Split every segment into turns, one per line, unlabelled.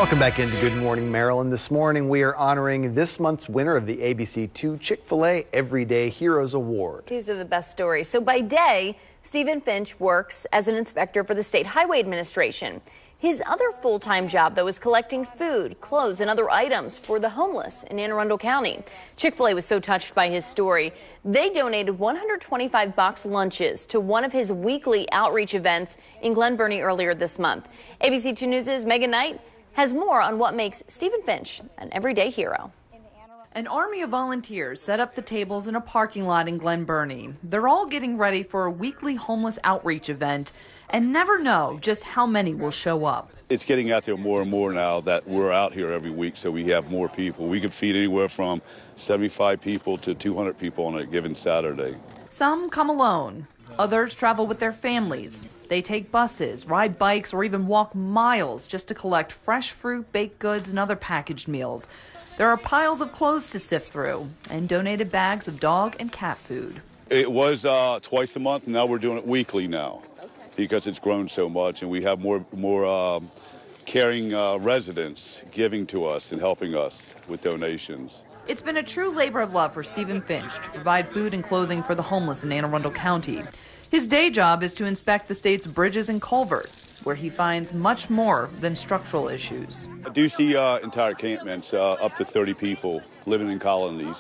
Welcome back into Good Morning Maryland. This morning we are honoring this month's winner of the ABC2 Chick-fil-A Everyday Heroes Award.
These are the best stories. So by day, Stephen Finch works as an inspector for the State Highway Administration. His other full-time job, though, is collecting food, clothes, and other items for the homeless in Anne Arundel County. Chick-fil-A was so touched by his story, they donated 125 box lunches to one of his weekly outreach events in Glen Burnie earlier this month. ABC2 News' Megan Knight has more on what makes Stephen Finch an everyday hero.
An army of volunteers set up the tables in a parking lot in Glen Burnie. They're all getting ready for a weekly homeless outreach event and never know just how many will show up.
It's getting out there more and more now that we're out here every week, so we have more people. We can feed anywhere from 75 people to 200 people on a given Saturday.
Some come alone. Others travel with their families. They take buses, ride bikes, or even walk miles just to collect fresh fruit, baked goods, and other packaged meals. There are piles of clothes to sift through and donated bags of dog and cat food.
It was twice a month, and now we're doing it weekly now because it's grown so much, and we have more caring residents giving to us and helping us with donations.
It's been a true labor of love for Stephen Finch to provide food and clothing for the homeless in Anne Arundel County. His day job is to inspect the state's bridges and culverts, where he finds much more than structural issues.
I do see entire encampments, up to 30 people living in colonies.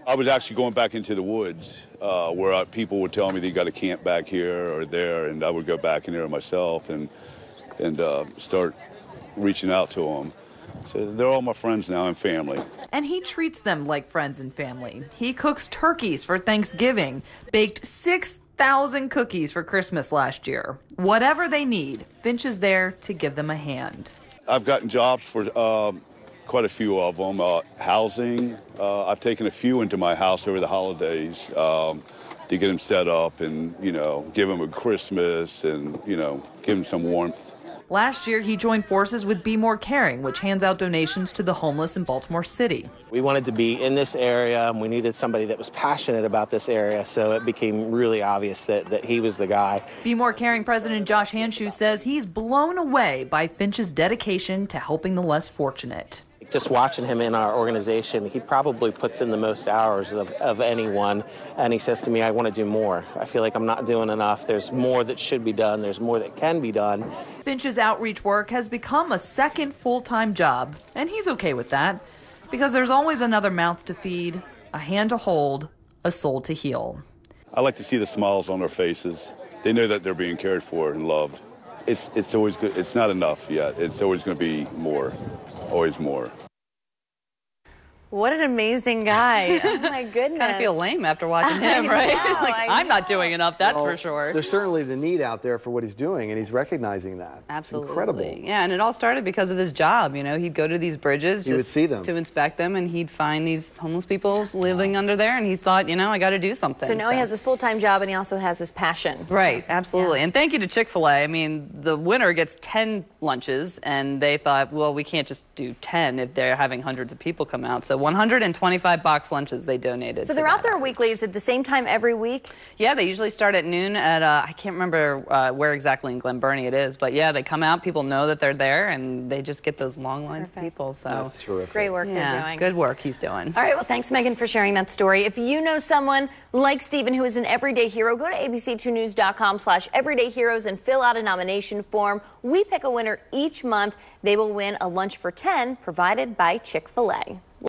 I was actually going back into the woods where people would tell me they got a camp back here or there, and I would go back in there myself and start reaching out to them. So they're all my friends now and family.
And he treats them like friends and family. He cooks turkeys for Thanksgiving, baked 6,000 cookies for Christmas last year. Whatever they need, Finch is there to give them a hand.
I've gotten jobs for quite a few of them. Housing, I've taken a few into my house over the holidays to get them set up and, give them a Christmas and, give them some warmth.
Last year, he joined forces with Be More Caring, which hands out donations to the homeless in Baltimore City.
We wanted to be in this area, and we needed somebody that was passionate about this area, so it became really obvious that he was the guy.
Be More Caring President Josh Hanshew says he's blown away by Finch's dedication to helping the less fortunate.
Just watching him in our organization, he probably puts in the most hours of anyone, and he says to me, I want to do more. I feel like I'm not doing enough. There's more that should be done. There's more that can be done.
Finch's outreach work has become a second full-time job, and he's okay with that, because there's always another mouth to feed, a hand to hold, a soul to heal.
I like to see the smiles on their faces. They know that they're being cared for and loved. It's always good. It's not enough yet. It's always going to be more. Always more.
What an amazing guy. Oh, my goodness.
Kind of feel lame after watching him, right? I'm not doing enough, that's for sure.
There's certainly the need out there for what he's doing, and he's recognizing that.
Absolutely.
It's incredible.
Yeah, and it all started because of his job. He'd go to these bridges
He would see them
to inspect them, and he'd find these homeless people living under there, and he thought, I got to do something.
So now he has his full-time job, and he also has his passion.
Right, absolutely. Yeah. And thank you to Chick-fil-A. I mean, the winner gets 10 lunches, and they thought, well, we can't just do 10 if they're having hundreds of people come out. So 125 box lunches they donated.
So they're out there weekly. Is it the same time every week?
Yeah, they usually start at noon at, I can't remember where exactly in Glen Burnie it is, but yeah, they come out, people know that they're there, and they just get those long lines of people. So
that's terrific.
It's great work they're doing.
Good work he's doing.
All right, well, thanks, Megan, for sharing that story. If you know someone like Stephen who is an everyday hero, go to abc2news.com/everydayheroes and fill out a nomination form. We pick a winner each month. They will win a lunch for 10 provided by Chick-fil-A.